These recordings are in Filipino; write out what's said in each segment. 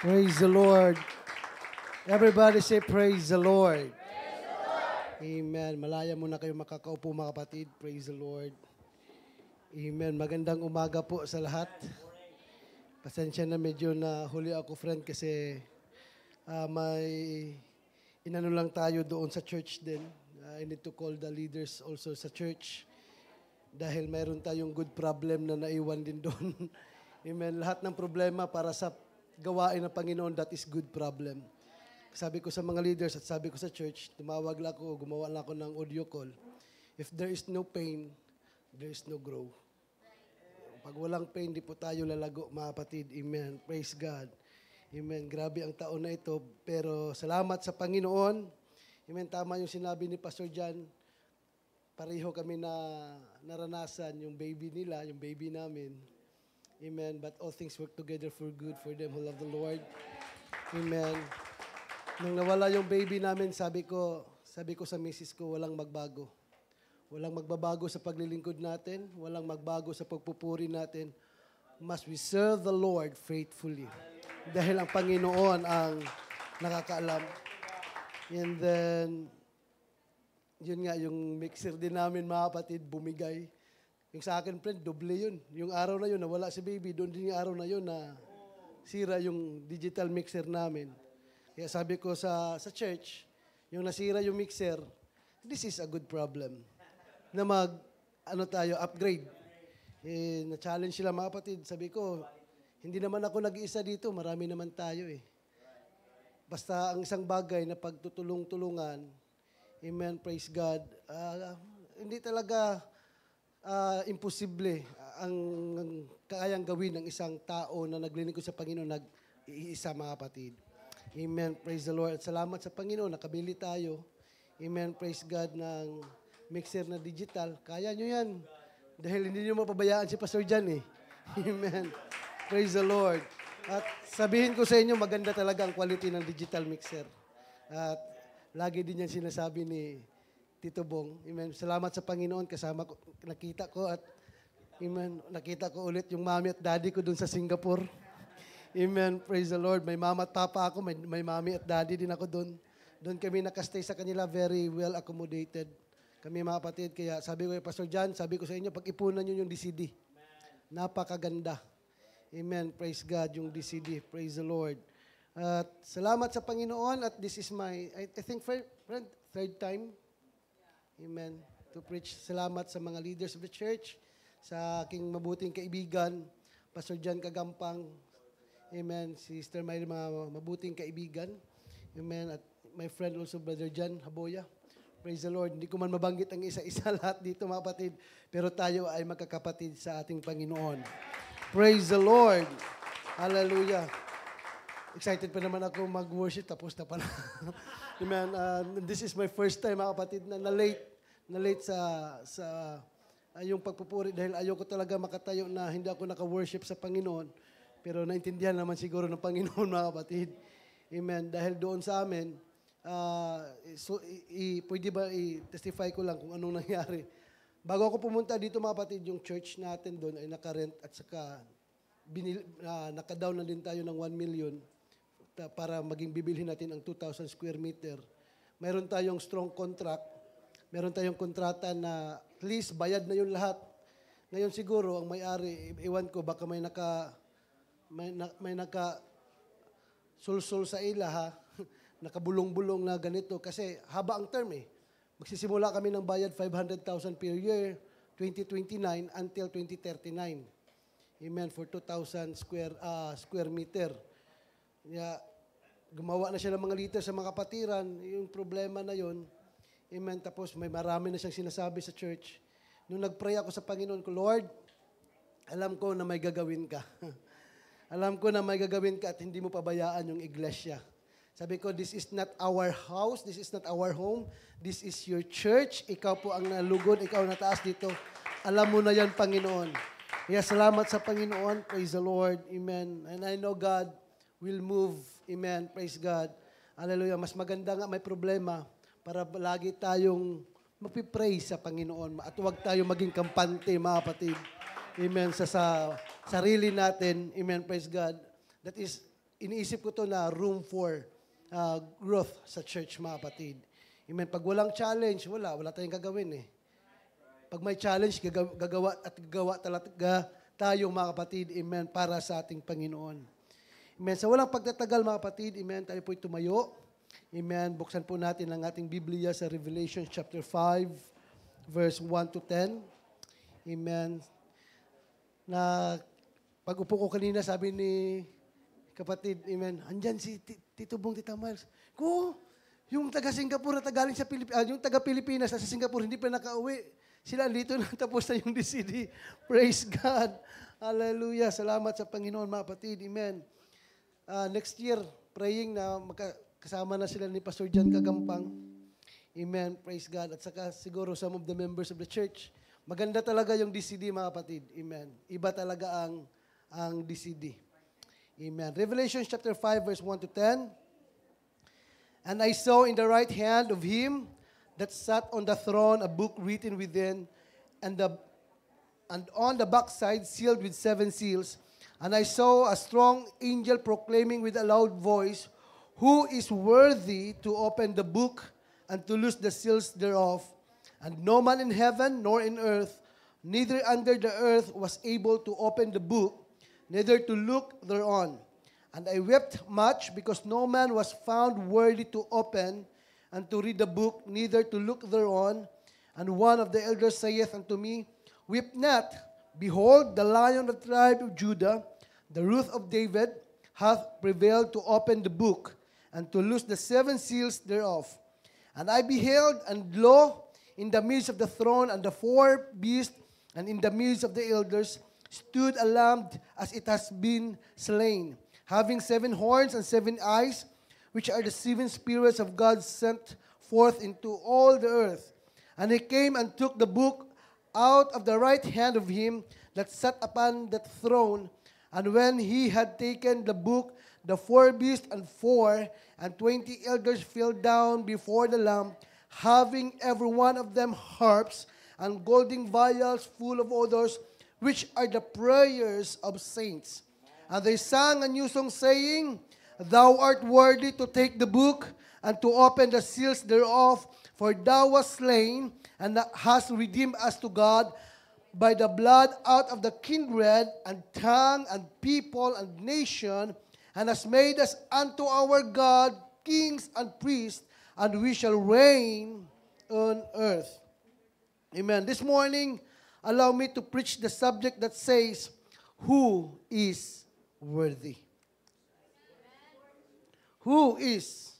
Praise the Lord. Everybody say praise the Lord. Amen. Malaya muna kayo makakaupo mga kapatid. Praise the Lord. Amen. Magandang umaga po sa lahat. Pasensya na medyo na huli ako friend kasi may inano lang tayo doon sa church din. I need to call the leaders also sa church dahil mayroon tayong good problem na naiwan din doon. Amen. Lahat ng problema para sa gawain ng Panginoon, that is good problem. Sabi ko sa mga leaders at sabi ko sa church, tumawag lang ako, gumawa lang ako ng audio call. If there is no pain, there is no growth. Pag walang pain, di po tayo lalago, mga kapatid. Amen. Praise God. Amen. Grabe ang taon na ito, pero salamat sa Panginoon. Amen. Tama yung sinabi ni Pastor John. Pareho kami na naranasan yung baby nila, yung baby namin. Amen. But all things work together for good for them who love the Lord. Amen. Nung nawala yung baby namin, sabi ko sa misis ko, walang magbago. Walang magbabago sa paglilingkod natin. Walang magbago sa pagpupuri natin. Must we serve the Lord faithfully. Dahil ang Panginoon ang nakakaalam. And then, yun nga, yung mixer din namin, mga kapatid, bumigay. Yung sa akin, friend, doble yun. Yung araw na yun, nawala si baby, doon din yung araw na yun na sira yung digital mixer namin. Kaya sabi ko sa church, yung nasira yung mixer, this is a good problem. Na upgrade. Na-challenge sila mga kapatid. Sabi ko, hindi naman ako nag-iisa dito, marami naman tayo eh. Basta ang isang bagay na pagtutulong-tulungan, amen, praise God, hindi talaga imposible ang kayang gawin ng isang tao na naglilingkod sa Panginoon, nag-iisa mga kapatid. Amen. Praise the Lord. At salamat sa Panginoon, nakabili tayo. Amen. Praise God ng mixer na digital. Kaya nyo yan. Dahil hindi nyo mapabayaan si Pastor John eh. Amen. Praise the Lord. At sabihin ko sa inyo, maganda talaga ang quality ng digital mixer. At lagi din yan sinasabi ni Tito Bong. Amen. Salamat sa Panginoon. Kasama ko, nakita ko at amen, nakita ko ulit yung mami at daddy ko dun sa Singapore. Amen. Praise the Lord. May mama at papa ako, may mami at daddy din ako dun. Doon kami nakastay sa kanila, very well accommodated. Kami mga kapatid, kaya sabi ko kay Pastor John, sabi ko sa inyo, pag-ipunan nyo yung DCD. Napakaganda. Amen. Praise God, yung DCD. Praise the Lord. At salamat sa Panginoon at this is my, I think, friend, third time. Amen. To preach. Salamat sa mga leaders of the church, sa aking mabuting kaibigan, Pastor John Kagampang. Amen. Sister May, mga mabuting kaibigan. Amen. At my friend also, Brother John Haboya. Praise the Lord. Hindi ko man mabanggit ang isa-isa lahat dito, mga kapatid. Pero tayo ay magkakapatid sa ating Panginoon. Praise the Lord. Hallelujah. Excited pa naman ako mag-worship. Tapos na pala. Amen. This is my first time, mga kapatid, na late sa yung pagpupuri. Dahil ayoko talaga makatayo na hindi ako naka-worship sa Panginoon. Pero naintindihan naman siguro ng Panginoon, mga kapatid. Amen. Dahil doon sa amin, pwede ba i-testify ko lang kung anong nangyari. Bago ako pumunta dito, mga kapatid, yung church natin doon ay naka-rent at saka naka-down na din tayo ng 1 million para maging bibilhin natin ang 2,000 square meter. Mayroon tayong strong contract. Mayroon tayong kontrata na at least bayad na yun lahat. Ngayon siguro, ang may-ari, iwan ko, baka may naka sulsul sa ila ha, nakabulong-bulong na ganito kasi haba ang term eh. Magsisimula kami ng bayad 500,000 per year, 2029 until 2039. Amen, for 2,000 square meter. Yeah, gumawa na siya ng mga liter sa mga kapatiran, yung problema na yon. Amen, tapos may marami na siyang sinasabi sa church. Nung nag-pray ako sa Panginoon ko, Lord, alam ko na may gagawin ka. Alam ko na may gagawin ka at hindi mo pabayaan yung iglesia. Sabi ko, this is not our house, this is not our home, this is your church. Ikaw po ang nalugod, ikaw ang nataas dito. Alam mo na yan, Panginoon. Kaya salamat sa Panginoon. Praise the Lord. Amen. And I know God will move. Amen. Praise God. Hallelujah. Mas maganda nga may problema para lagi tayong magpipray sa Panginoon at huwag tayo maging kampante, mga kapatid. Amen. Sa sarili natin. Amen. Praise God. That is iniisip ko to na room for growth sa church, mga kapatid. Amen. Pag walang challenge, wala tayong gagawin eh. Pag may challenge, gagawa talaga tayo, mga kapatid, amen, para sa ating Panginoon. Amen. Sa walang pagtatagal, mga kapatid, amen, tayo po'y tumayo. Amen. Buksan po natin ang ating Biblia sa Revelation chapter 5, verse 1 to 10. Amen. Na pag-upo ko kanina, sabi ni kapatid, amen, andyan si Tito Bong, Tita Miles. Yung taga-Singapore na tagaling sa yung taga-Pilipinas na sa Singapore, hindi pa nakauwi. Sila dito na tapos na yung DCD. Praise God. Hallelujah. Salamat sa Panginoon, mga kapatid. Amen. Next year, praying na kasama na sila ni Pastor John Kagampang. Amen. Praise God. At saka siguro some of the members of the church. Maganda talaga yung DCD, mga kapatid. Amen. Iba talaga ang DCD. Amen. Revelation chapter 5, verse 1 to 10. And I saw in the right hand of him that sat on the throne a book written within, and on the backside sealed with 7 seals. And I saw a strong angel proclaiming with a loud voice, Who is worthy to open the book and to loose the seals thereof? And no man in heaven nor in earth, neither under the earth, was able to open the book, neither to look thereon. And I wept much, because no man was found worthy to open and to read the book, neither to look thereon. And one of the elders saith unto me, Weep not, behold, the Lion of the tribe of Judah, the Root of David, hath prevailed to open the book, and to loose the 7 seals thereof. And I beheld, and lo, in the midst of the throne, and the 4 beasts, and in the midst of the elders, stood a lamb as it has been slain, having 7 horns and 7 eyes, which are the 7 spirits of God sent forth into all the earth. And he came and took the book out of the right hand of him that sat upon the throne. And when he had taken the book, the 4 beasts and 24 elders fell down before the Lamb, having every one of them harps and golden vials full of odors, which are the prayers of saints. And they sang a new song, saying, Thou art worthy to take the book and to open the seals thereof, for thou wast slain and hast redeemed us to God by the blood out of the kindred and tongue and people and nation, and hast made us unto our God kings and priests, and we shall reign on earth. Amen. This morning, allow me to preach the subject that says, Who is worthy? Who is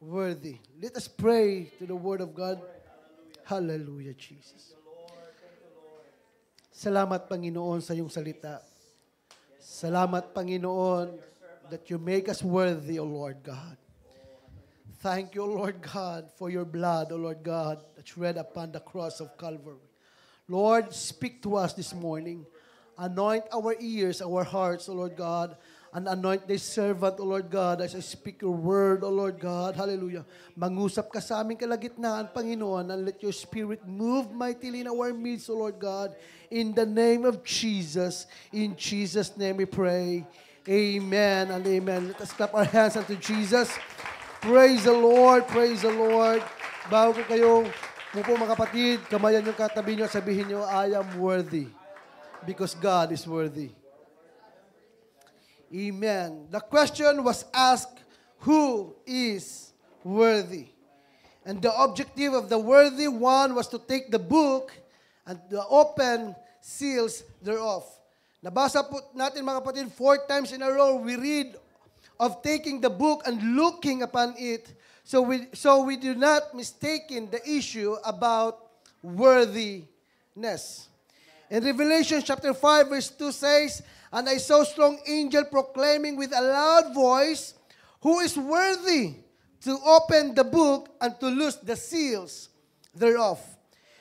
worthy? Let us pray to the Word of God. Hallelujah, Jesus. Salamat, Panginoon, sa iyong salita. Salamat, Panginoon, that you make us worthy, O Lord God. Thank you, O Lord God, for your blood, O Lord God, that you shed upon the cross of Calvary. Lord, speak to us this morning. Anoint our ears, our hearts, O Lord God, and anoint this servant, O Lord God, as I speak your word, O Lord God. Hallelujah. Mangusap ka sa aming kalagitnaan, Panginoon, and let your spirit move mightily in our midst, O Lord God. In the name of Jesus, in Jesus' name we pray. Amen and amen. Let us clap our hands unto Jesus. Praise the Lord, praise the Lord. Bago ko kayo, mupo mga kapatid, kamayan yung katabi nyo, sabihin nyo, I am worthy. Because God is worthy. Amen. The question was asked, who is worthy? And the objective of the worthy one was to take the book and the open seals thereof. Nabasa po natin mga kapatid, 4 times in a row, we read of taking the book and looking upon it. So we do not mistaken the issue about worthiness. In Revelation chapter 5 verse 2 says, And I saw a strong angel proclaiming with a loud voice, Who is worthy to open the book and to loose the seals thereof?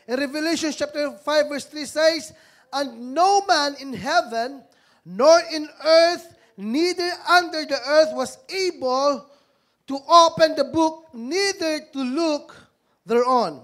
In Revelation chapter 5 verse 3 says, And no man in heaven, nor in earth, neither under the earth was able to open the book, neither to look thereon.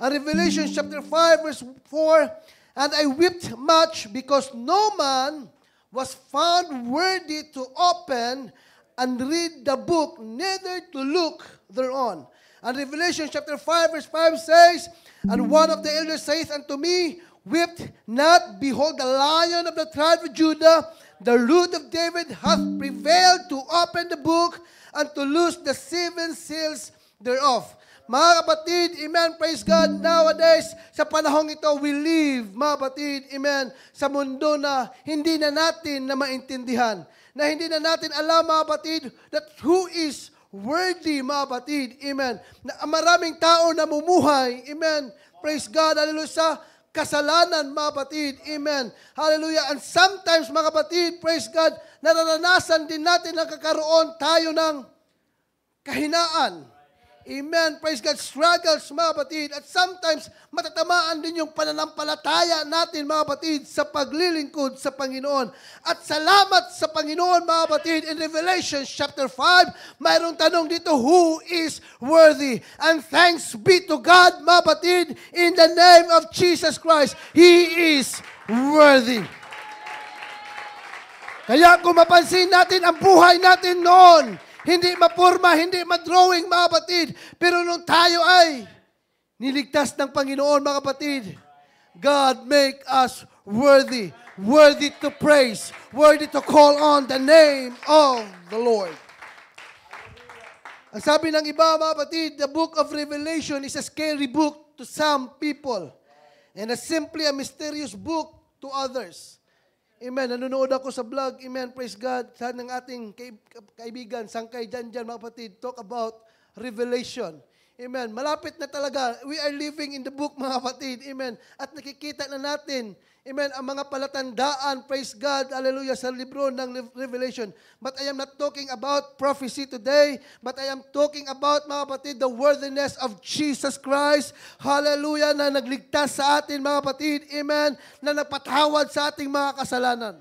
And Revelation chapter 5 verse 4, And I wept much, because no man was found worthy to open and read the book, neither to look thereon. And Revelation chapter 5, verse 5 says, And one of the elders saith unto me, Weep not, behold, the Lion of the tribe of Judah, the Root of David, hath prevailed to open the book and to loose the 7 seals thereof. Mga kapatid, amen, praise God, nowadays, sa panahong ito, we live, mga kapatid, amen, sa mundo na hindi na natin na maintindihan, na hindi na natin alam, mga kapatid, that who is worthy, mga kapatid, amen, na maraming tao na mumuhay, amen, praise God, hallelujah, sa kasalanan, mga kapatid, amen, hallelujah, and sometimes, mga kapatid, praise God, nararanasan din natin na kakaroon tayo ng kahinaan. Amen. Praise God. Struggles, mga kapatid. At sometimes, matatamaan din yung pananampalataya natin, mga kapatid, sa paglilingkod sa Panginoon. At salamat sa Panginoon, mga kapatid. In Revelation chapter 5, mayroong tanong dito, who is worthy? And thanks be to God, mga kapatid, in the name of Jesus Christ. He is worthy. Kaya kung mapansin natin ang buhay natin noon, hindi mapurma, hindi madrawing, mga kapatid. Pero nung tayo ay niligtas ng Panginoon, mga kapatid, God make us worthy. Worthy to praise. Worthy to call on the name of the Lord. Ang sabi ng iba, mga kapatid, the book of Revelation is a scary book to some people. And simply a mysterious book to others. Amen. Nanonood ako sa vlog. Amen. Praise God. Sa ng ating kaibigan, Sangkay Jan, mga kapatid, talk about Revelation. Amen. Malapit na talaga. We are living in the book, mga kapatid. Amen. At nakikita na natin, amen, ang mga palatandaan, praise God, hallelujah, sa libro ng Revelation. But I am not talking about prophecy today, but I am talking about, mga kapatid, the worthiness of Jesus Christ. Hallelujah, na nagligtas sa atin, mga kapatid. Amen. Na nagpatawad sa ating mga kasalanan.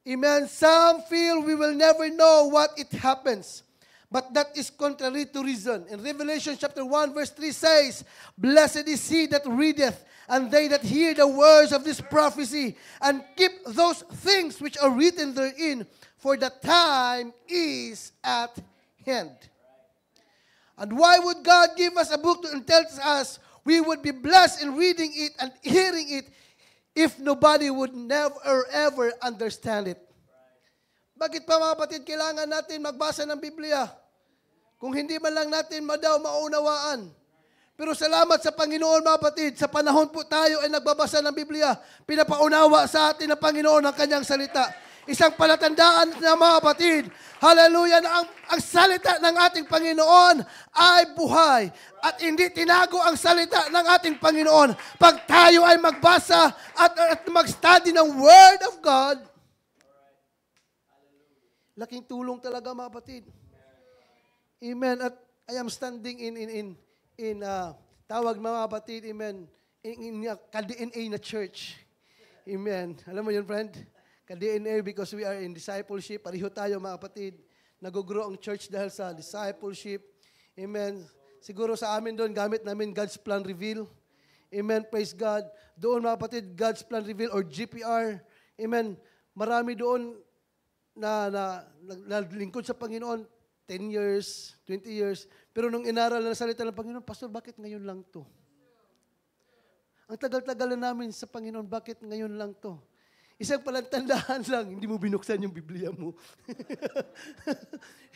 Amen. Some feel we will never know what it happens. But that is contrary to reason. In Revelation chapter 1 verse 3 says, Blessed is he that readeth, and they that hear the words of this prophecy, and keep those things which are written therein, for the time is at hand. And why would God give us a book and tell us we would be blessed in reading it and hearing it if nobody would never ever understand it? Bakit pa, mga kapatid, kailangan natin magbasa ng Biblia? Kung hindi man lang natin maunawaan. Pero salamat sa Panginoon, mga kapatid, sa panahon po tayo ay nagbabasa ng Biblia, pinapaunawa sa atin ng Panginoon ang kanyang salita. Isang palatandaan na, mga kapatid, hallelujah, na ang salita ng ating Panginoon ay buhay. At hindi tinago ang salita ng ating Panginoon. Pag tayo ay magbasa at mag-study ng Word of God, laking tulong talaga, mga kapatid. Amen. At I am standing in tawag, mga kapatid, amen, in ka-DNA na church. Amen. Alam mo yun, friend? Ka-DNA because we are in discipleship. Pariho tayo, mga kapatid. Nag-grow ang church dahil sa discipleship. Amen. Siguro sa amin doon, gamit namin God's Plan Reveal. Amen. Praise God. Doon, mga kapatid, God's Plan Reveal or GPR. Amen. Marami doon na lingkod sa Panginoon 10 years, 20 years. Pero nung inaral na salita ng Panginoon, Pastor, bakit ngayon lang to? Ang tagal-tagal na namin sa Panginoon, bakit ngayon lang to? Isang palatandaan lang, hindi mo binuksan yung Biblia mo.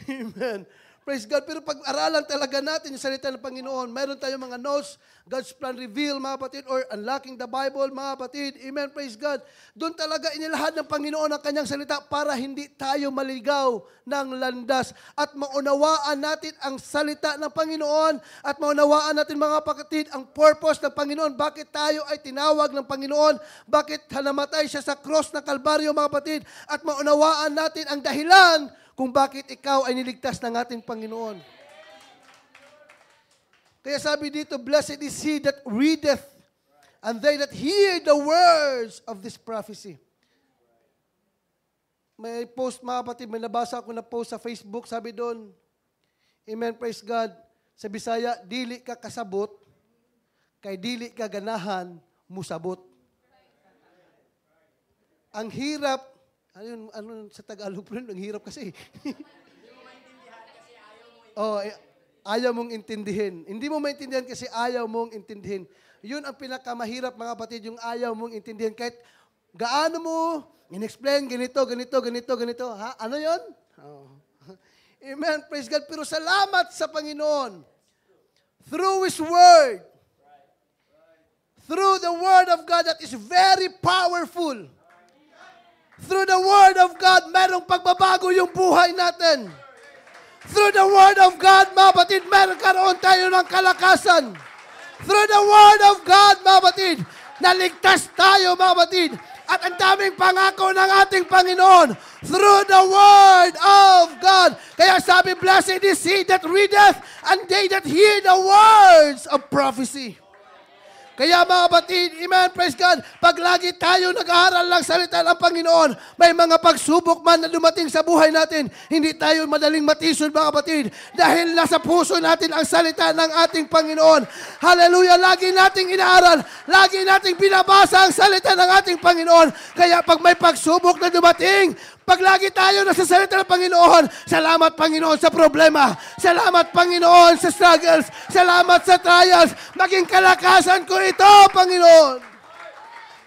Amen. Praise God. Pero pag-aralan talaga natin yung salita ng Panginoon, mayroon tayong mga notes, God's Plan Reveal, mga kapatid, or Unlocking the Bible, mga kapatid. Amen. Praise God. Doon talaga inilahad ng Panginoon ang kanyang salita para hindi tayo maligaw ng landas at maunawaan natin ang salita ng Panginoon at maunawaan natin, mga kapatid, ang purpose ng Panginoon. Bakit tayo ay tinawag ng Panginoon? Bakit namatay siya sa cross ng Kalbaryo, mga kapatid? At maunawaan natin ang dahilan kung bakit ikaw ay niligtas ng ating Panginoon. Kaya sabi dito, Blessed is he that readeth, and they that hear the words of this prophecy. May post, mga kapatid, may nabasa ako na post sa Facebook, sabi doon, amen, praise God, sa Bisaya, dili ka kasabot, kay dili ka ganahan, musabot. Ang hirap Ano sa Tagalog po, ang hirap kasi. Oh, ayaw mong intindihin. Hindi mo maintindihan kasi ayaw mong intindihin. Yun ang pinakamahirap, mga kapatid, yung ayaw mong intindihin. Kahit gaano mo in-explain, ganito. Ha? Ano yun? Oh. Amen. Praise God. Pero salamat sa Panginoon. Through His Word. Through the Word of God that is very powerful. Through the Word of God, merong pagbabago yung buhay natin. Through the Word of God, mga batid, meron karoon tayo ng kalakasan. Through the Word of God, mga batid, naligtas tayo, mga batid. At ang daming pangako ng ating Panginoon through the Word of God. Kaya sabi, blessed is he that readeth and they that hear the words of prophecy. Kaya mga batid, amen, praise God, pag lagi tayo nag-aaral lang salita ng Panginoon, may mga pagsubok man na dumating sa buhay natin, hindi tayo madaling matisod mga batid, dahil nasa puso natin ang salita ng ating Panginoon. Hallelujah, lagi nating inaaral, lagi nating binabasa ang salita ng ating Panginoon. Kaya pag may pagsubok na dumating, pag lagi tayo nasa salita ng Panginoon, salamat Panginoon sa problema, salamat Panginoon sa struggles, salamat sa trials, maging kalakasan ko ito, Panginoon.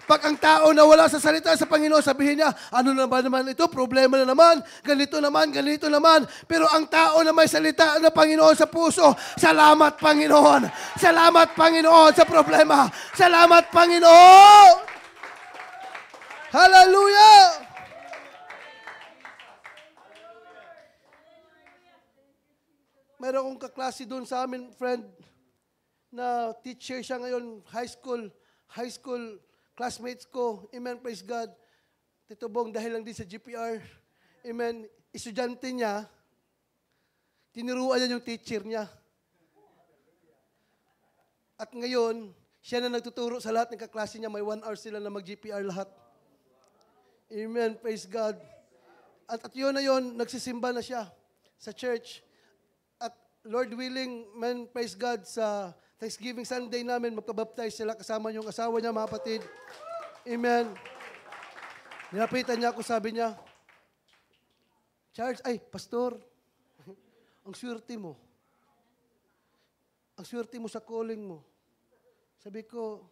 Pag ang tao na wala sa salita sa Panginoon, sabihin niya, ano naman ito, problema na naman, ganito naman. Pero ang tao na may salita ng Panginoon sa puso, salamat Panginoon, salamat Panginoon sa problema, salamat Panginoon. Hallelujah! Meron akong kaklase doon sa amin, friend, na teacher siya ngayon, high school classmates ko. Amen, praise God. Tito Bong, dahil lang din sa GPR. Amen, estudyante niya, tinuruan niya yung teacher niya. At ngayon, siya na nagtuturo sa lahat ng kaklase niya. May 1 hour sila na mag-GPR lahat. Amen, praise God. At yun na yun, nagsisimba na siya sa church. Lord willing, man, praise God, sa Thanksgiving Sunday namin, magpabaptize sila kasama yung asawa niya, mga kapatid. Amen. Nilapitan niya ako, sabi niya, Charles, Pastor, ang swerte mo. Ang swerte mo sa calling mo. Sabi ko,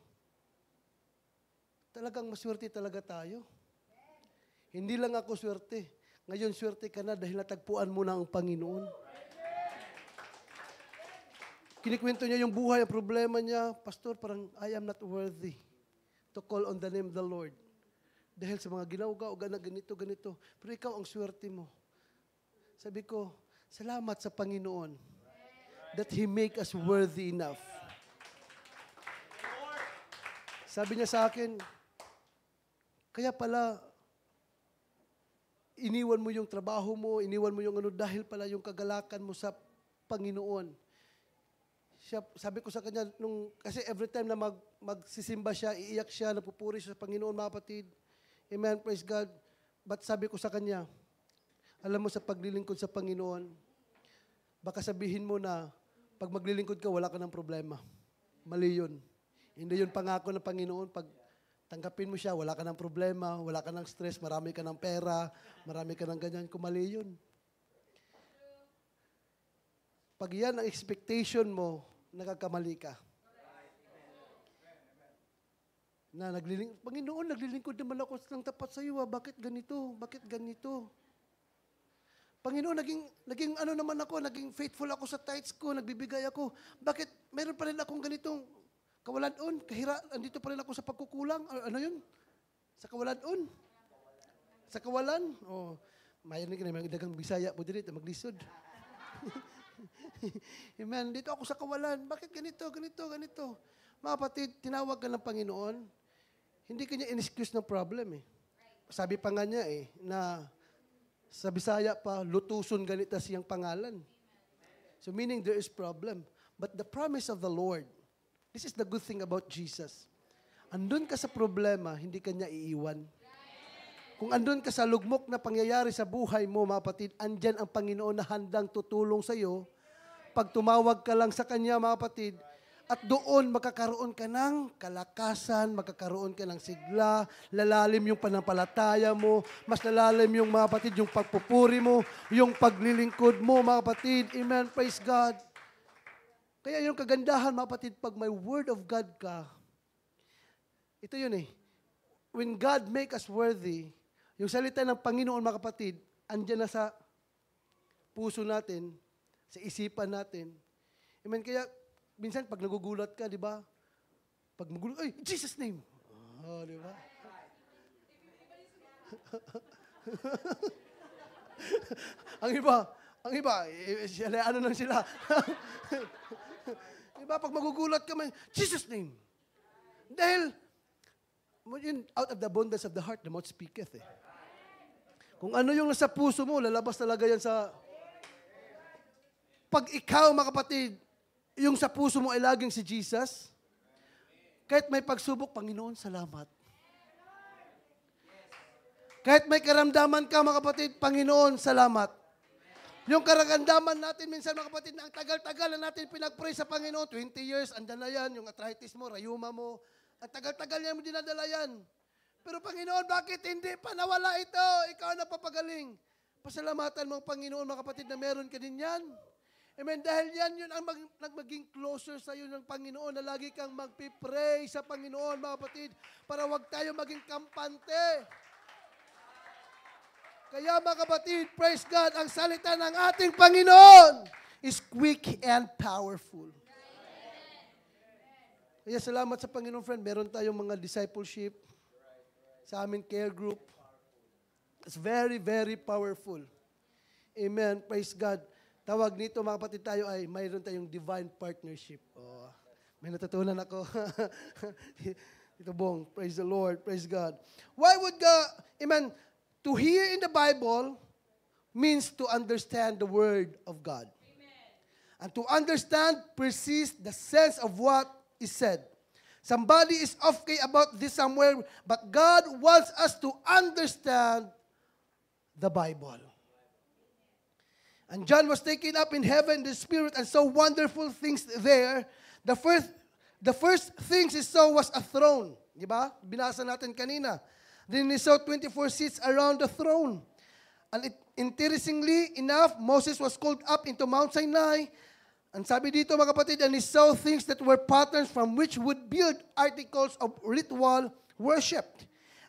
talagang maswerte talaga tayo. Hindi lang ako swerte. Ngayon, swerte ka na dahil natagpuan mo na ang Panginoon. Kinikwento niya yung buhay, ang problema niya, Pastor, parang I am not worthy to call on the name of the Lord. Dahil sa mga ginagawa, ganito. Pero ikaw ang swerte mo. Sabi ko, salamat sa Panginoon that He make us worthy enough. Sabi niya sa akin, kaya pala, iniwan mo yung trabaho mo, iniwan mo yung dahil pala yung kagalakan mo sa Panginoon. Sabi ko sa kanya, kasi every time na magsisimba siya, iiyak siya, napupuri siya sa Panginoon, mga kapatid. Amen, praise God. But sabi ko sa kanya, alam mo sa paglilingkod sa Panginoon, baka sabihin mo na, pag maglilingkod ka, wala ka ng problema. Mali yun. Hindi yun pangako ng Panginoon. Pag tanggapin mo siya, wala ka ng problema, wala ka ng stress, marami ka ng pera, marami ka ng ganyan. Kung mali yun. Pag yan ang expectation mo, nagkakamali ka. Panginoon, naglilingkod naman ako ng tapat sa iyo. Bakit ganito? Bakit ganito? Panginoon, naging ano naman ako, naging faithful ako sa tithes ko, nagbibigay ako. Bakit meron pa rin akong ganitong kawalan-on? Andito pa rin ako sa pagkukulang? Ano yun? Sa kawalan-on? Sa kawalan? Mayroon ka na, may dagang Bisaya po dito, maglisod. Amen. Dito ako sa kawalan. Bakit ganito? Mga kapatid, tinawag ka ng Panginoon, hindi kanya in-excuse ng problem . Sabi pa nga niya na sa Bisaya pa, lutuson ganita siyang pangalan. So meaning there is problem. But the promise of the Lord, this is the good thing about Jesus. Andun ka sa problema, hindi kanya iiwan. Kung andun ka sa lugmok na pangyayari sa buhay mo, mga kapatid, andyan ang Panginoon na handang tutulong sa iyo. Pag tumawag ka lang sa Kanya, mga kapatid, At doon makakaroon ka ng kalakasan, makakaroon ka ng sigla, lalalim yung panampalataya mo, mas lalalim yung mga kapatid, yung pagpupuri mo, yung paglilingkod mo, mga kapatid. Amen, praise God. Kaya yung kagandahan, mga kapatid, pag may word of God ka, ito yun eh. When God make us worthy, yung salita ng Panginoon, mga kapatid, andyan na sa puso natin, sa isipan natin. Amen, kaya minsan, pag nagugulat ka, di ba? Pag magulat, ay, Jesus' name. Oh, di ba? ang iba, ano lang sila. Di ba? Pag magugulat ka, Jesus' name. Dahil, out of the abundance of the heart, the mouth speaketh eh. Kung ano yung nasa puso mo, lalabas talaga yan sa... Pag ikaw, mga kapatid, yung sa puso mo ay laging si Jesus, kahit may pagsubok, Panginoon, salamat. Kahit may karamdaman ka, mga kapatid, Panginoon, salamat. Yung karamdaman natin minsan, mga kapatid, na ang tagal-tagal na natin pinag-pray sa Panginoon, 20 years, andan na yan, yung arthritis mo, rayuma mo, ang tagal-tagal niya mo dinadala yan. Pero Panginoon, bakit hindi pa nawala ito? Ikaw ang napapagaling. Pasalamatan mo, Panginoon, mga kapatid, na meron ka din yan. Amen. Dahil yan yun ang maging closer sa iyo ng Panginoon na lagi kang magpipray sa Panginoon, mga kapatid, para wag tayo maging kampante. Kaya mga kapatid, praise God, ang salita ng ating Panginoon is quick and powerful. Kaya salamat sa Panginoon, friend. Meron tayong mga discipleship sa aming care group. It's very, very powerful. Amen. Praise God. Tawag nito, mga kapatid, tayo ay mayroon tayong divine partnership. Oh, may natutunan ako. Ito bong, praise the Lord, praise God. Why would God, amen, to hear in the Bible means to understand the Word of God. Amen. And to understand, perceive the sense of what is said. Somebody is okay about this somewhere, but God wants us to understand the Bible. And John was taken up in heaven, the Spirit, and saw wonderful things there. The first things he saw was a throne. Di ba? Binasa natin kanina. Then he saw 24 seats around the throne. And interestingly enough, Moses was called up into Mount Sinai. And sabi dito, mga kapatid, and he saw things that were patterns from which would build articles of ritual worship.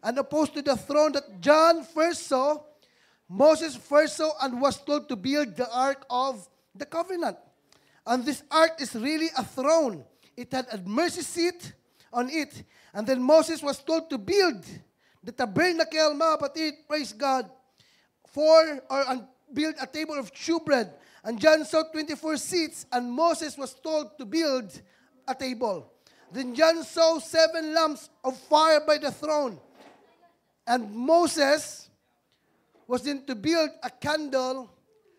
And opposed to the throne that John first saw, Moses first saw and was told to build the Ark of the Covenant. And this Ark is really a throne. It had a mercy seat on it. And then Moses was told to build the tabernacle, mga kapatid, praise God, and build a table of shewbread. And John saw 24 seats, and Moses was told to build a table. Then John saw 7 lamps of fire by the throne. And Moses was then to build a candle,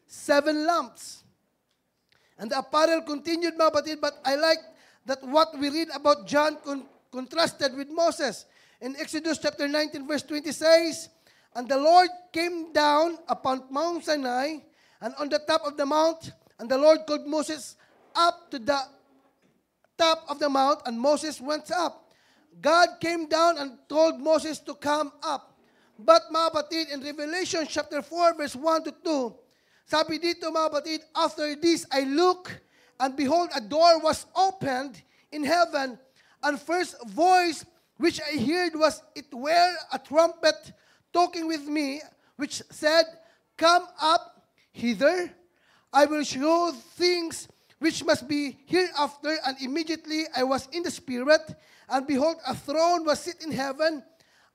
7 lamps. And the apparel continued, mga kapatid, but I like that what we read about John contrasted with Moses. In Exodus chapter 19, verse 20 says, and the Lord came down upon Mount Sinai, and on the top of the mount, and the Lord called Moses up to the top of the mount, and Moses went up. God came down and told Moses to come up. But mga kapatid, in Revelation chapter 4, verse 1 to 2, sabi dito mga kapatid, after this I look, and behold, a door was opened in heaven, and first voice which I heard was, it were a trumpet talking with me, which said, come up hither, I will show things which must be hereafter. And immediately I was in the Spirit, and behold, a throne was set in heaven,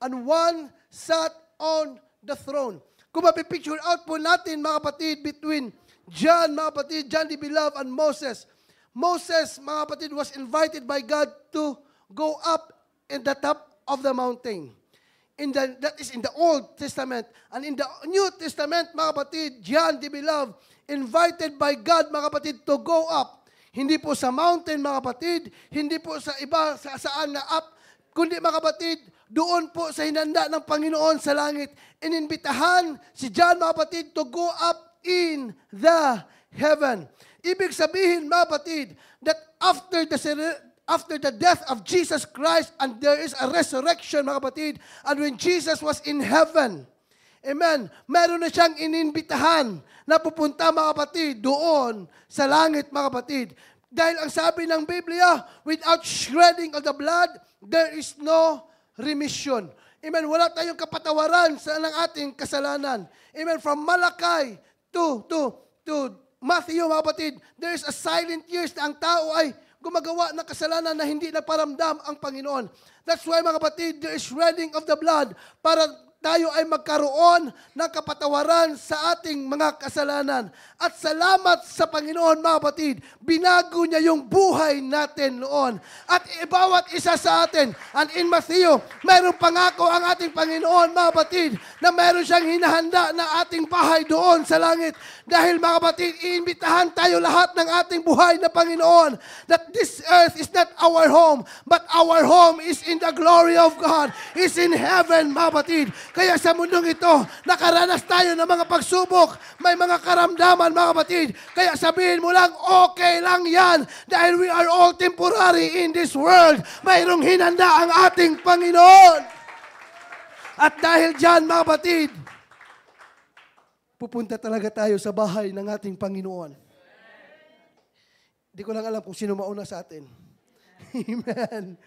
and one sat on the throne. Kung mapipicture out po natin, mga kapatid, between John, mga kapatid, John the Beloved, and Moses. Moses, mga kapatid, was invited by God to go up in the top of the mountain. That is in the Old Testament. And in the New Testament, mga kapatid, John the Beloved, invited by God, mga kapatid, to go up. Hindi po sa mountain, mga kapatid, hindi po sa iba, saan na up, kundi mga kapatid, doon po sa hinanda ng Panginoon sa langit. Ininbitahan si John, mga kapatid, to go up in the heaven. Ibig sabihin, mga kapatid, that after the death of Jesus Christ, and there is a resurrection, mga kapatid, and when Jesus was in heaven, amen, meron na siyang ininbitahan na pupunta, mga kapatid, doon sa langit, mga kapatid. Dahil ang sabi ng Biblia, without shredding of the blood, there is no remission. Amen. Wala tayong kapatawaran sa ng ating kasalanan. Amen. From Malakay to Matthew, mga kapatid, there is a silent years na ang tao ay gumagawa ng kasalanan na hindi nagparamdam ang Panginoon. That's why, mga kapatid, there is shedding of the blood para tayo ay magkaroon ng kapatawaran sa ating mga kasalanan. At salamat sa Panginoon, mga kapatid, binago niya yung buhay natin noon. At bawat isa sa atin, and in Matthew, mayroong pangako ang ating Panginoon, mga kapatid, na mayroon siyang hinahanda na ating bahay doon sa langit. Dahil, mga kapatid, iimbitahan tayo lahat ng ating buhay na Panginoon, that this earth is not our home, but our home is in the glory of God, is in heaven, mga kapatid. Kaya sa mundong ito, nakaranas tayo ng mga pagsubok, may mga karamdaman, mga kapatid. Kaya sabihin mo lang, okay lang yan, dahil we are all temporary in this world. Mayroong hinanda ang ating Panginoon. At dahil dyan, mga kapatid, pupunta talaga tayo sa bahay ng ating Panginoon. Hindi ko lang alam kung sino mauna sa atin. Amen.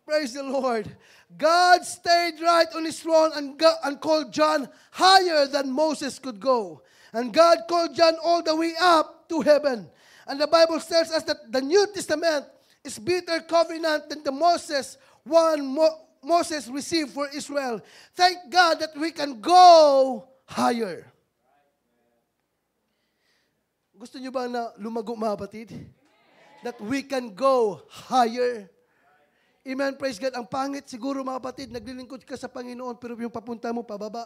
Praise the Lord. God stayed right on His throne and called John higher than Moses could go. And God called John all the way up to heaven. And the Bible tells us that the New Testament is better covenant than the Moses received for Israel. Thank God that we can go higher. Gusto niyo ba na lumago, mga kapatid? That we can go higher. Amen, praise God. Ang pangit siguro, mga kapatid, naglilingkod ka sa Panginoon pero yung papunta mo pababa.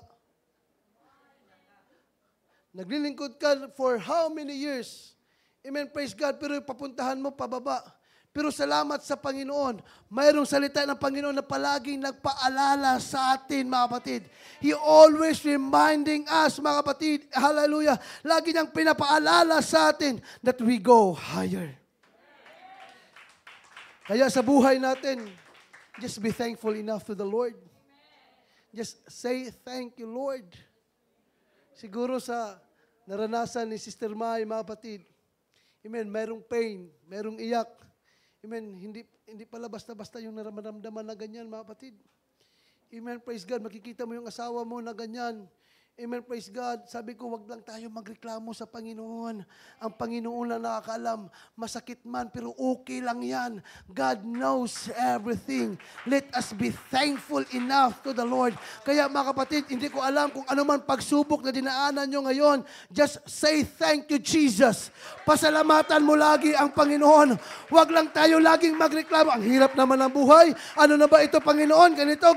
Naglilingkod ka for how many years? Amen, praise God, pero yung papuntahan mo pababa. Pero salamat sa Panginoon, mayroong salita ng Panginoon na palaging nagpaalala sa atin, mga kapatid. He always reminding us, mga kapatid, hallelujah, lagi niyang pinapaalala sa atin that we go higher. Kaya sa buhay natin, just be thankful enough to the Lord. Just say, thank you, Lord. Siguro sa naranasan ni Sister Mai, mga kapatid, amen, mayroong pain, mayroong iyak. Amen, hindi pala basta-basta yung nararamdaman na ganyan, mga kapatid. Amen, praise God, makikita mo yung asawa mo na ganyan. Amen, praise God. Sabi ko, wag lang tayo magreklamo sa Panginoon. Ang Panginoon lang nakakaalam. Masakit man, pero okay lang yan. God knows everything. Let us be thankful enough to the Lord. Kaya mga kapatid, hindi ko alam kung ano man pagsubok na dinaanan nyo ngayon. Just say thank you, Jesus. Pasalamatan mo lagi ang Panginoon. Wag lang tayo laging magreklamo. Ang hirap naman ng buhay. Ano na ba ito, Panginoon? Ganito.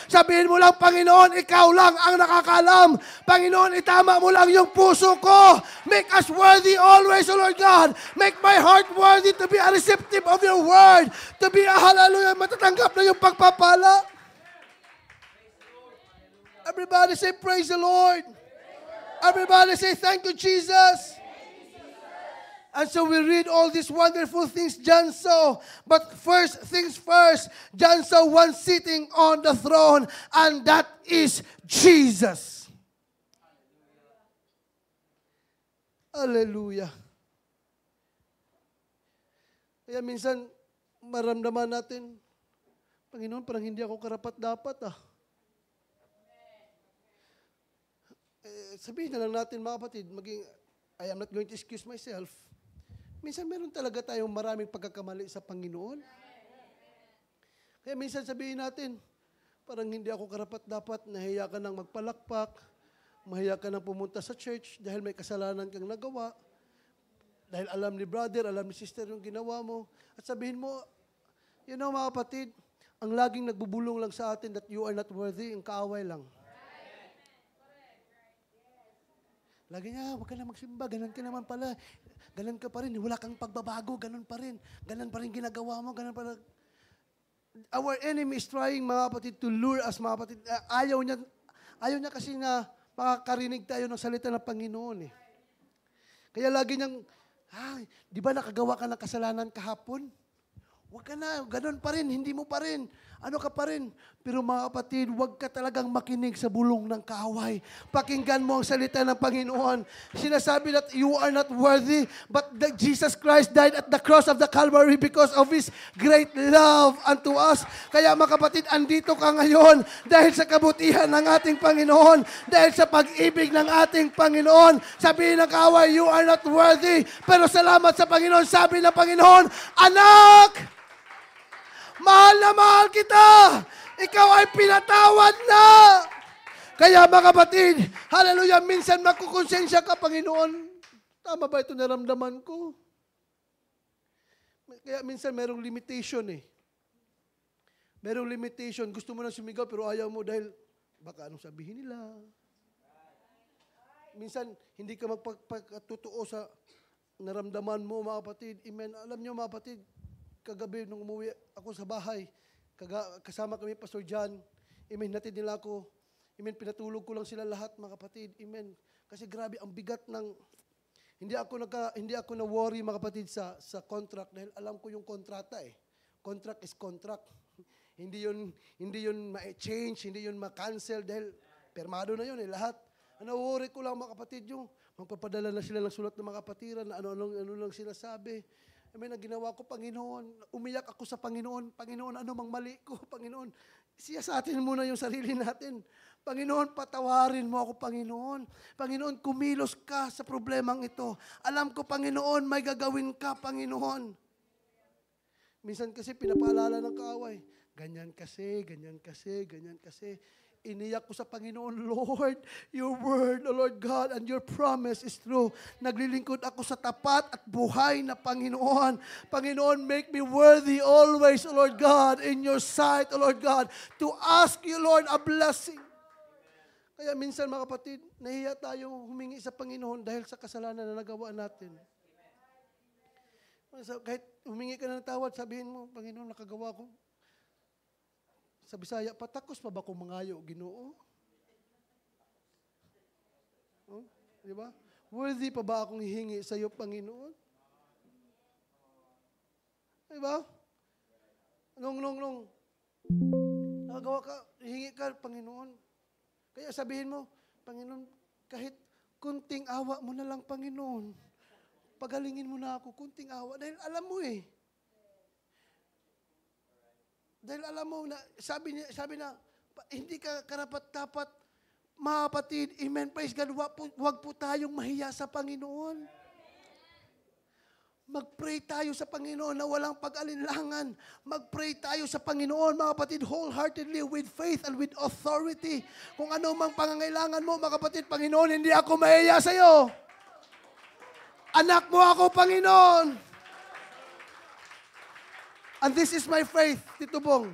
Sabihin mo lang, Panginoon, ikaw lang ang nakakaalam. Panginoon, itama mo lang yung puso ko. Make us worthy always, O Lord God. Make my heart worthy to be a receptive of your word. To be a hallelujah, matatanggap na yung pagpapala. Everybody say, praise the Lord. Everybody say, thank you, Jesus. And so we read all these wonderful things John saw. But first things first, John saw one sitting on the throne, and that is Jesus. Hallelujah. Kaya minsan, maramdaman natin, Panginoon, parang hindi ako karapat-dapat sabihin na lang natin, mga kapatid, I am not going to excuse myself. Minsan meron talaga tayong maraming pagkakamali sa Panginoon. Kaya minsan sabihin natin, parang hindi ako karapat-dapat, nahiya ka nang magpalakpak, mahiya ka nang pumunta sa church dahil may kasalanan kang nagawa, dahil alam ni brother, alam ni sister yung ginawa mo. At sabihin mo, you know, mga kapatid, ang laging nagbubulong lang sa atin that you are not worthy, ang kaaway lang. Lagi niya, huwag ka na magsimba, ganun ka naman pala. Ganun ka pa rin, wala kang pagbabago, ganun pa rin. Ganun pa rin ginagawa mo, ganun pa rin. Our enemy is trying, mga kapatid, to lure us, mga kapatid. Ayaw niya kasi na makakarinig tayo ng salita ng Panginoon. Kaya lagi niyang, di ba nakagawa ka ng kasalanan kahapon? Huwag ka na, ganun pa rin, hindi mo pa rin. Ano ka pa rin? Pero mga kapatid, huwag ka talagang makinig sa bulong ng kaaway. Pakinggan mo ang salita ng Panginoon. Sinasabi that you are not worthy, but that Jesus Christ died at the cross of the Calvary because of His great love unto us. Kaya mga kapatid, andito ka ngayon dahil sa kabutihan ng ating Panginoon, dahil sa pag-ibig ng ating Panginoon. Sabihin ng kaaway, you are not worthy. Pero salamat sa Panginoon, sabi ng Panginoon, anak! Mahal na mahal kita. Ikaw ay pinatawad na. Kaya mga kapatid, hallelujah, minsan magkukonsensya ka, Panginoon. Tama ba ito naramdaman ko? Kaya minsan merong limitation eh. Merong limitation. Gusto mo na sumigaw pero ayaw mo dahil baka anong sabihin nila. Minsan hindi ka magpagtotoo sa naramdaman mo, mga kapatid. Amen. Alam niyo mga kapatid, kagabi nung umuwi ako sa bahay, kasama kami Pastor John, amen, natid nila ako, amen, pinatulog ko lang sila lahat mga kapatid, amen. Kasi grabe ang bigat ng, hindi ako na worry mga kapatid sa contract dahil alam ko yung kontrata eh. Contract is contract. Hindi yun ma-change, hindi yun ma-cancel dahil permado na yun eh lahat. Ang worry ko lang mga kapatid yung magpapadala na sila ng sulat ng mga kapatiran na ano lang sila sabi. Amen, ang ginawa ko, Panginoon, umiyak ako sa Panginoon. Panginoon, ano mang mali ko, Panginoon. Siya sa atin muna yung sarili natin. Panginoon, patawarin mo ako, Panginoon. Panginoon, kumilos ka sa problemang ito. Alam ko, Panginoon, may gagawin ka, Panginoon. Minsan kasi pinapaalala ng kaaway. Ganyan kasi, ganyan kasi, ganyan kasi. Iniyak ko sa Panginoon, Lord, your word, O Lord God, and your promise is true. Naglilingkod ako sa tapat at buhay na Panginoon. Panginoon, make me worthy always, O Lord God, in your sight, O Lord God, to ask you, Lord, a blessing. Kaya minsan, mga kapatid, nahiya tayo humingi sa Panginoon dahil sa kasalanan na nagawa natin. Kahit humingi ka na ng tawad, sabihin mo, Panginoon, nakagawa ko. Sa Bisaya, patakos pa ba kung mangayo, Ginoo? Oh, di ba? Worthy pa ba akong hihingi sa iyo, Panginoon? Di ba? Nung nakagawa ka, hihingi ka, Panginoon. Kaya sabihin mo, Panginoon, kahit kunting awa mo na lang, Panginoon, pagalingin mo na ako, kunting awa. Dahil alam mo eh, dahil alam mo na, sabi na, hindi ka karapat-dapat, mga kapatid, amen, praise God, wag po tayong mahiya sa Panginoon. Mag-pray tayo sa Panginoon na walang pag-alinlangan. Mag-pray tayo sa Panginoon, mga kapatid, wholeheartedly, with faith and with authority. Kung ano mang pangangailangan mo, mga kapatid, Panginoon, hindi ako mahiya sa iyo. Anak mo ako, Panginoon. And this is my faith, Tito Bong.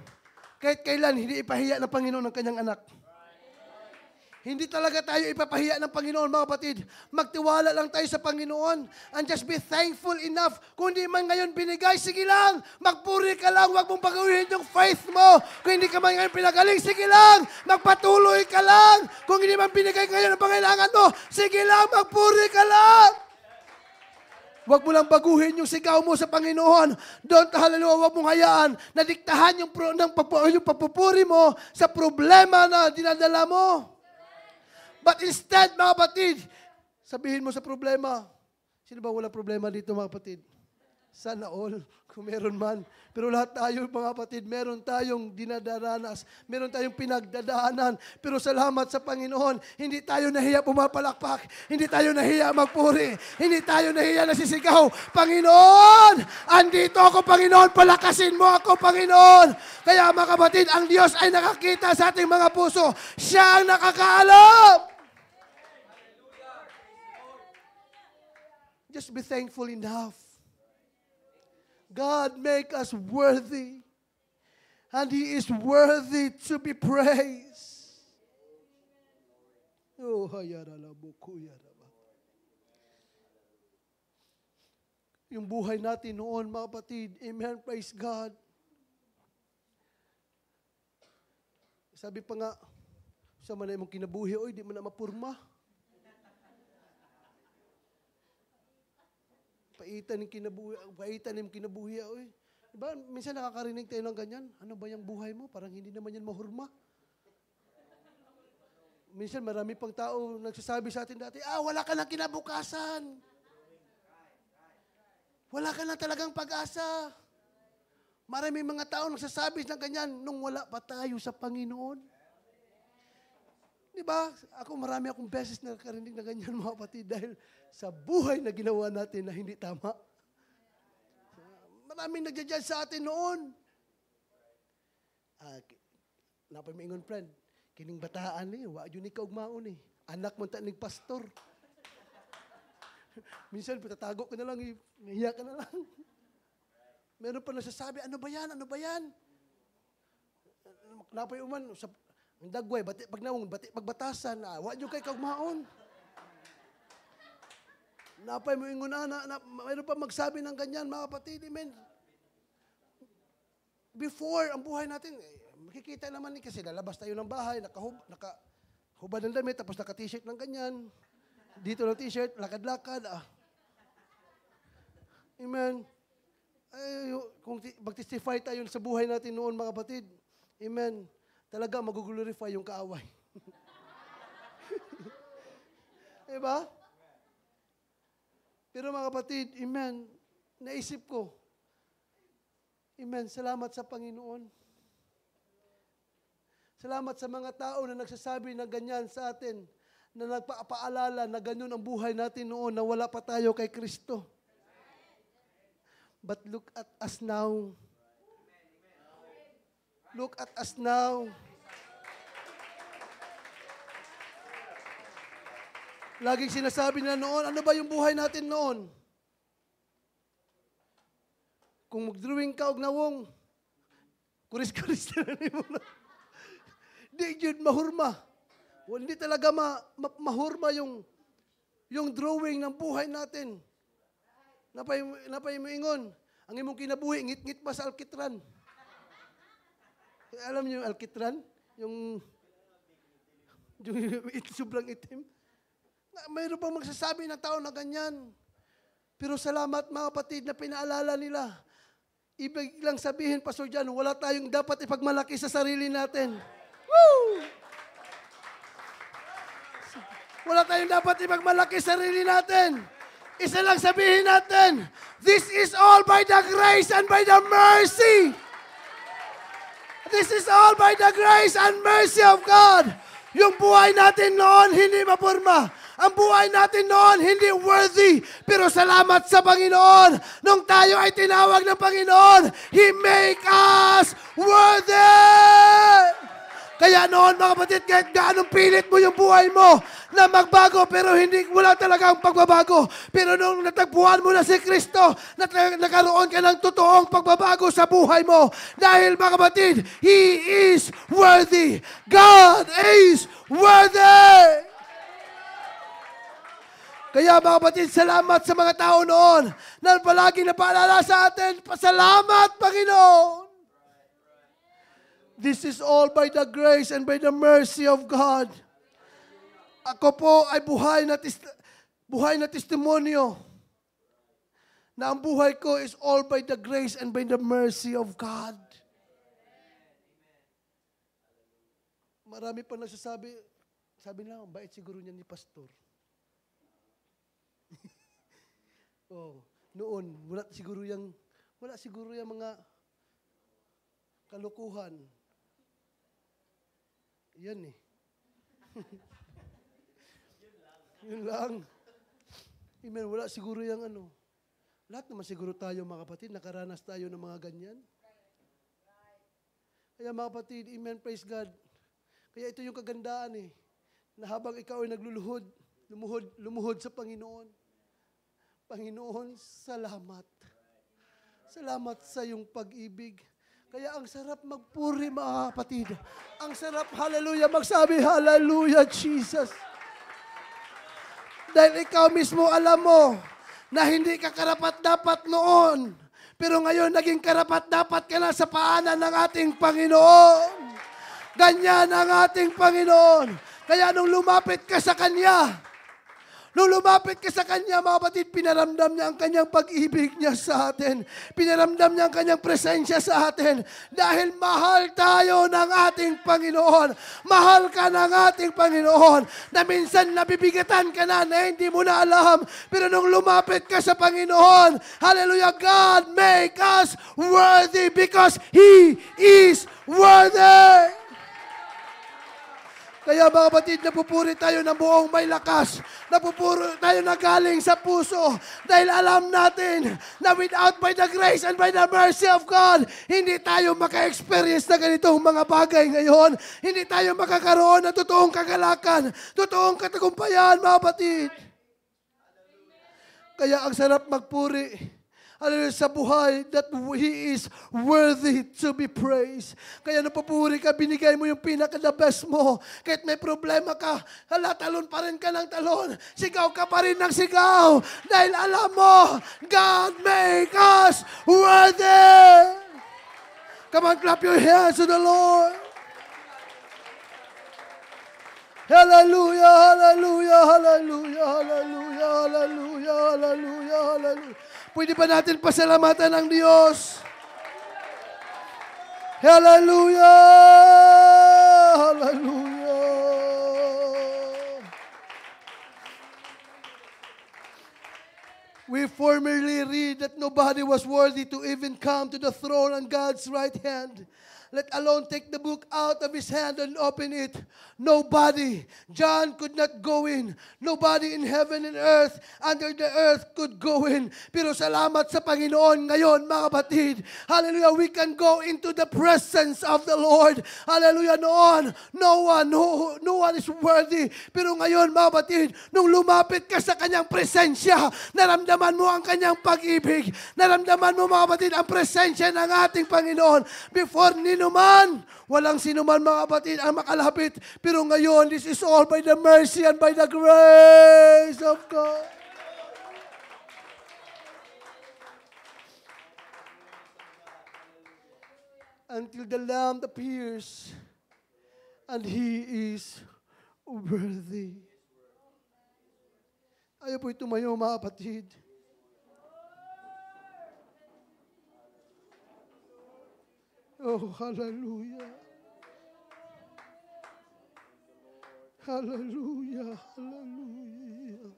Kahit kailan, hindi ipahiya ng Panginoon ng kanyang anak. Hindi talaga tayo ipapahiya ng Panginoon, mga kapatid. Magtiwala lang tayo sa Panginoon and just be thankful enough. Kung hindi man ngayon binigay, sige lang. Magpuri ka lang. Huwag mong baguhin yung faith mo. Kung hindi ka man ngayon pinagaling, sige lang. Magpatuloy ka lang. Kung hindi man binigay ngayon ang pangailangan mo, sige lang, magpuri ka lang. Huwag mo lang baguhin yung sigaw mo sa Panginoon. Don't, hallelujah, huwag mong hayaan na diktahan yung pagpupuri mo sa problema na dinadala mo. But instead, mga kapatid, sabihin mo sa problema, sino ba walang problema dito, mga kapatid? Sana all, kung meron man. Pero lahat tayo, mga kapatid, meron tayong dinadaranas, meron tayong pinagdadaanan. Pero salamat sa Panginoon, hindi tayo nahiya pumapalakpak, hindi tayo nahiya magpuri, hindi tayo nahiya nasisigaw. Panginoon, andito ako, Panginoon, palakasin mo ako, Panginoon. Kaya mga kapatid, ang Diyos ay nakakita sa ating mga puso. Siya ang nakakaalam. Just be thankful enough. God make us worthy. And He is worthy to be praised. Oh, yung buhay natin noon, mga kapatid, amen, praise God. Sabi pa nga, sa man na mong kinabuhi, oy, di mo na mapurma. paitan yung kinabuhi. Oy. Diba, minsan nakakarinig tayo ng ganyan. Ano ba yung buhay mo? Parang hindi naman yan mahurma. Minsan marami pang tao nagsasabi sa atin dati, wala ka ng kinabukasan. Wala ka na talagang pag-asa. Maraming mga tao nagsasabi ng ganyan nung wala pa tayo sa Panginoon. Diba? Marami akong beses nakakarinig na ganyan mga kapatid dahil sa buhay na ginawa natin na hindi tama. Maraming nagja-judge sa atin noon. Napamingon friend, kining bataan wa yun ikaw maon anak mo tanig pastor. Minsan patatago ka na lang, nahiya ka na lang. Meron pa nasasabi, ano ba yan? Napay uman, ang dagway, pag nawong, pagbatasan, wa yun kay kaugmaon. Napay mo ingon mayroon pa magsabi ng ganyan, mga kapatid, amen. Before, ang buhay natin, makikita naman kasi lalabas tayo ng bahay, nakahubad ng damit, tapos naka-t-shirt ng ganyan. Dito ng t-shirt, lakad-lakad. Amen. Kung mag-testify tayo sa buhay natin noon, mga kapatid, amen, talaga mag-glorify yung kaaway. Diba? Pero mga kapatid, amen, naisip ko, amen, salamat sa Panginoon. Salamat sa mga tao na nagsasabi na ganyan sa atin, na nagpapaalala na ganyan ang buhay natin noon na wala pa tayo kay Kristo. But look at us now. Look at us now. Laging sinasabi na noon, ano ba yung buhay natin noon? Kung mag-drawing ka og nawong, kuris-kuris na mo na. Di yun mahurma. Hindi talaga mahurma yung drawing ng buhay natin. Napay mo ingon, ang imong kinabuhi, ngit-ngit pa sa alkitran. Alam niyo yung alkitran? Yung sobrang itim. Mayroon pang magsasabi ng tao na ganyan. Pero salamat mga kapatid na pinaalala nila. Ibig lang sabihin, Pastor Jan, wala tayong dapat ipagmalaki sa sarili natin. Woo! Wala tayong dapat ipagmalaki sa sarili natin. Isa lang sabihin natin, this is all by the grace and by the mercy. This is all by the grace and mercy of God. Yung buhay natin noon, hindi mapurma. Ang buhay natin noon, hindi worthy. Pero salamat sa Panginoon. Nung tayo ay tinawag ng Panginoon, He make us worthy. Kaya noon, mga kapatid, kahit gaanong pilit mo yung buhay mo na magbago, pero wala talagang pagbabago. Pero nung natagpuan mo na si Kristo, nagkaroon ka ng totoong pagbabago sa buhay mo. Dahil, mga kapatid, He is worthy. God is worthy. Kaya, mga kapatid, salamat sa mga tao noon na palagi na paalala sa atin, pasalamat, Panginoon. This is all by the grace and by the mercy of God. Ako po ay buhay na testimonyo na ang buhay ko is all by the grace and by the mercy of God. Marami pa nagsasabi, sabi na, bait siguro niya ni Pastor. Noon, wala siguro yung mga kalukuhan. Yan Yun lang. Amen. Wala siguro yung Lahat naman siguro tayo mga kapatid, nakaranas tayo ng mga ganyan. Kaya mga kapatid, amen, praise God. Kaya ito yung kagandaan na habang ikaw ay lumuhod sa Panginoon. Panginoon, salamat. Salamat sa iyong pag-ibig. Kaya ang sarap magpuri, mga kapatid. Ang sarap, hallelujah, magsabi, hallelujah, Jesus. Dahil ikaw mismo alam mo na hindi ka karapat-dapat noon. Pero ngayon, naging karapat-dapat ka na sa paanan ng ating Panginoon. Ganyan ang ating Panginoon. Kaya nung lumapit ka sa Kanya, Nung lumapit ka sa Kanya, mga kapatid, pinaramdam niya ang Kanyang pag-ibig niya sa atin. Pinaramdam niya ang Kanyang presensya sa atin. Dahil mahal tayo ng ating Panginoon. Mahal ka ng ating Panginoon. Na minsan nabibigatan ka na hindi mo na alam. Pero nung lumapit ka sa Panginoon, hallelujah, God make us worthy because He is worthy. Kaya mga kapatid, napupuri tayo ng buong may lakas. Napupuri tayo na galing sa puso. Dahil alam natin na without by the grace and by the mercy of God, hindi tayo maka-experience na ganitong mga bagay ngayon. Hindi tayo makakaroon ng totoong kagalakan, totoong katagumpayan, mga kapatid. Kaya ang sarap magpuri. Hallelujah, sa buhay that He is worthy to be praised. Kaya napupuri ka, binigay mo yung pinaka-the best mo. Kahit may problema ka, talon pa rin ka ng talon. Sigaw ka pa rin ng sigaw. Dahil alam mo, God make us worthy. Come on, clap your hands to the Lord. Hallelujah, hallelujah, hallelujah, hallelujah, hallelujah, hallelujah, hallelujah. Pwede ba natin pasalamatan ang Diyos? Hallelujah! Hallelujah! We formerly read that nobody was worthy to even come to the throne on God's right hand, let alone take the book out of his hand and open it. Nobody. John could not go in. Nobody in heaven and earth, under the earth, could go in. Pero salamat sa Panginoon ngayon, mga kapatid. Hallelujah, we can go into the presence of the Lord. Hallelujah, noon, no one is worthy. Pero ngayon, mga kapatid, nung lumapit ka sa kanyang presensya, naramdaman mo ang kanyang pag-ibig. Naramdaman mo, mga kapatid, ang presensya ng ating Panginoon. Before ninuman, walang sinuman, mga kapatid, ang makalapit. Pero ngayon, this is all by the mercy and by the grace of God. Until the Lamb appears, and He is worthy. Ayaw po'y tumayo, mga kapatid. Oh, hallelujah. Hallelujah, hallelujah.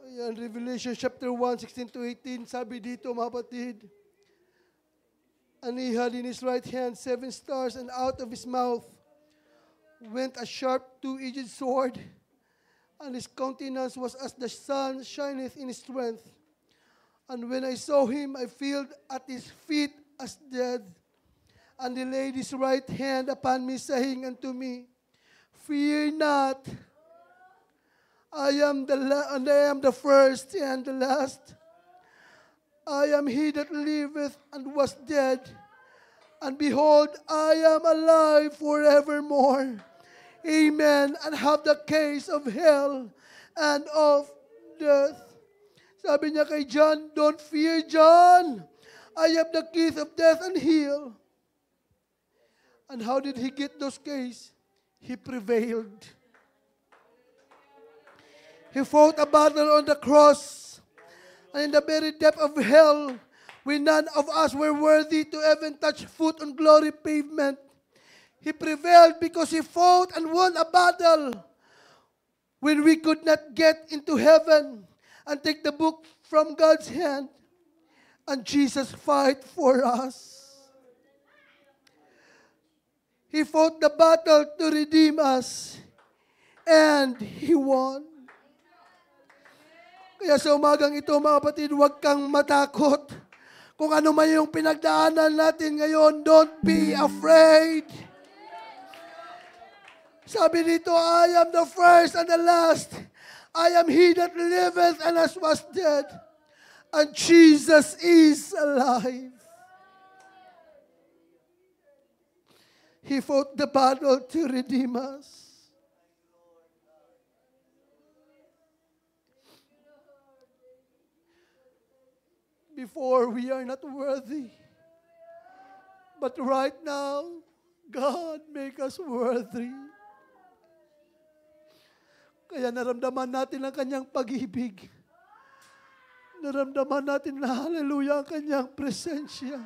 Ayan, Revelation chapter 1, 16 to 18, sabi dito, mga kapatid, and he had in his right hand 7 stars, and out of his mouth went a sharp two-edged sword, and his countenance was as the sun shineth in his strength. And when I saw him, I fell at his feet as dead. And he laid his right hand upon me, saying unto me, Fear not, I am the first and the last. I am he that liveth and was dead, and behold, I am alive forevermore. Amen. And have the case of hell and of death. Sabi niya kay John, don't fear, John. I have the keys of death and hell. And how did he get those keys? He prevailed. He fought a battle on the cross. And in the very depth of hell, when none of us were worthy to even touch foot on glory pavement, He prevailed because He fought and won a battle when we could not get into heaven and take the book from God's hand. And Jesus fight for us. He fought the battle to redeem us. And He won. Kaya sa umagang ito, mga kapatid, huwag kang matakot. Kung ano man yung pinagdaanan natin ngayon, don't be afraid. Sabi dito, I am the first and the last. I am he that liveth and as was dead. And Jesus is alive. He fought the battle to redeem us. before we are not worthy. But right now, God make us worthy. Kaya naramdaman natin ang kanyang pag-ibig. Naramdaman natin na hallelujah ang kanyang presensya.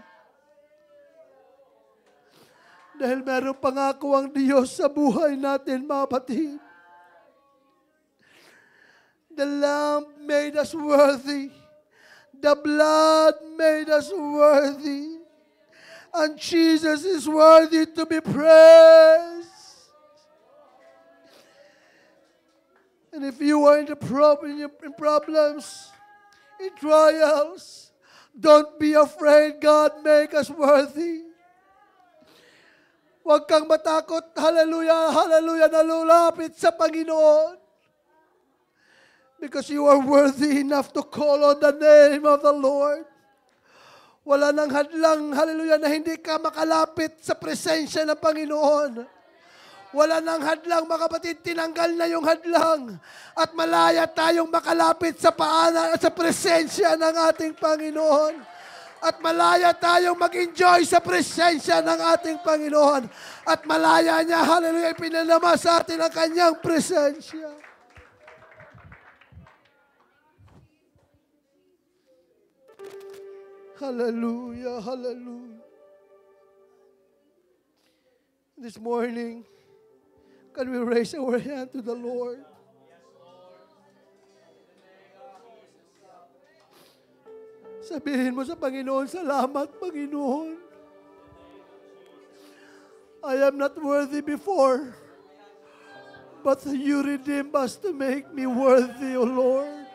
Dahil meron pangako ang Diyos sa buhay natin, mga kapatid. The Lamb made us worthy. The blood made us worthy. And Jesus is worthy to be praised. And if you are in problems, in trials, don't be afraid. God make us worthy. Huwag kang matakot. Hallelujah, hallelujah, nalulapit sa Panginoon. Because you are worthy enough to call on the name of the Lord. Wala nang hadlang, hallelujah, na hindi ka makalapit sa presensya ng Panginoon. Wala nang hadlang, mga kapatid, tinanggal na yung hadlang. At malaya tayong makalapit sa paanan at sa presensya ng ating Panginoon. At malaya tayong mag-enjoy sa presensya ng ating Panginoon. At malaya niya, hallelujah, ipinalama sa atin ang kanyang presensya. Hallelujah, hallelujah. This morning, can we raise our hand to the Lord? Sabihin mo sa Panginoon, salamat, Panginoon. I am not worthy before, but you redeemed us to make me worthy, O Lord.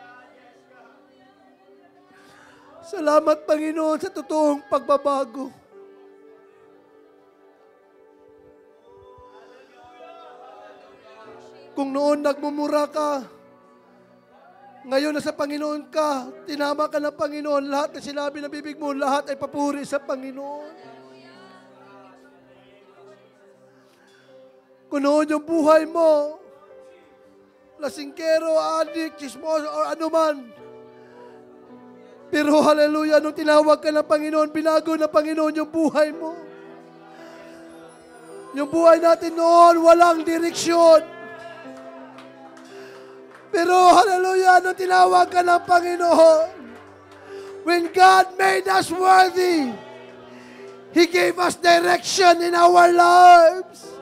Salamat, Panginoon, sa totoong pagbabago. Kung noon nagmumura ka, ngayon na sa Panginoon ka, tinama ka ng Panginoon, lahat na sinabi ng bibig mo, lahat ay papuri sa Panginoon. Kung noon yung buhay mo, lasingkero, adik, chismoso, or anuman, pero hallelujah, nung tinawag ka ng Panginoon, binago ng Panginoon yung buhay mo. Yung buhay natin noon, walang direksyon. Pero hallelujah, nung tinawag ka ng Panginoon, when God made us worthy, He gave us direction in our lives.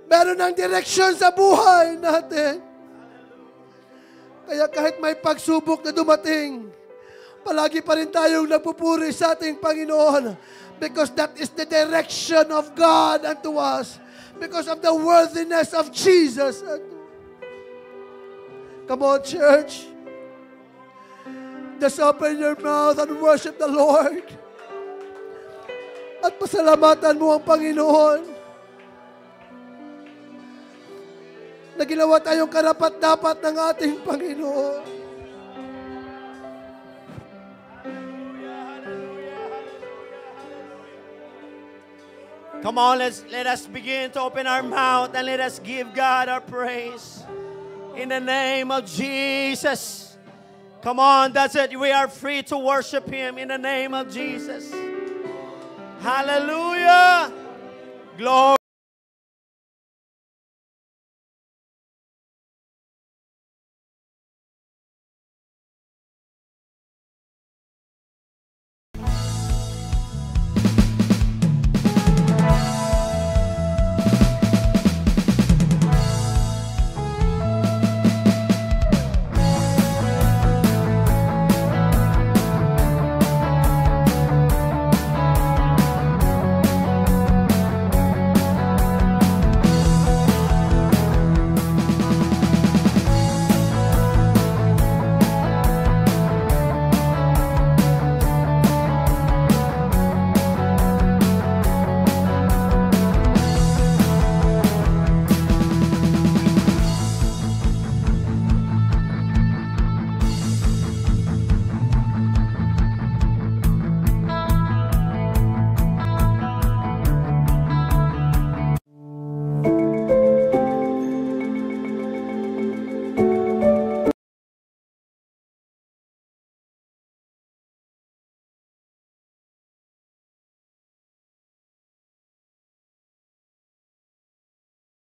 Meron ng direksyon sa buhay natin. Kaya kahit may pagsubok na dumating, palagi pa rin tayong nagpupuri sa ating Panginoon because that is the direction of God unto us. Because of the worthiness of Jesus. Come on, church. Just open your mouth and worship the Lord. At pasalamatan mo ang Panginoon na ginawa tayong karapat-dapat ng ating Panginoon. Come on, let us begin to open our mouth and let us give God our praise. In the name of Jesus. Come on, that's it. We are free to worship Him in the name of Jesus. Hallelujah. Glory.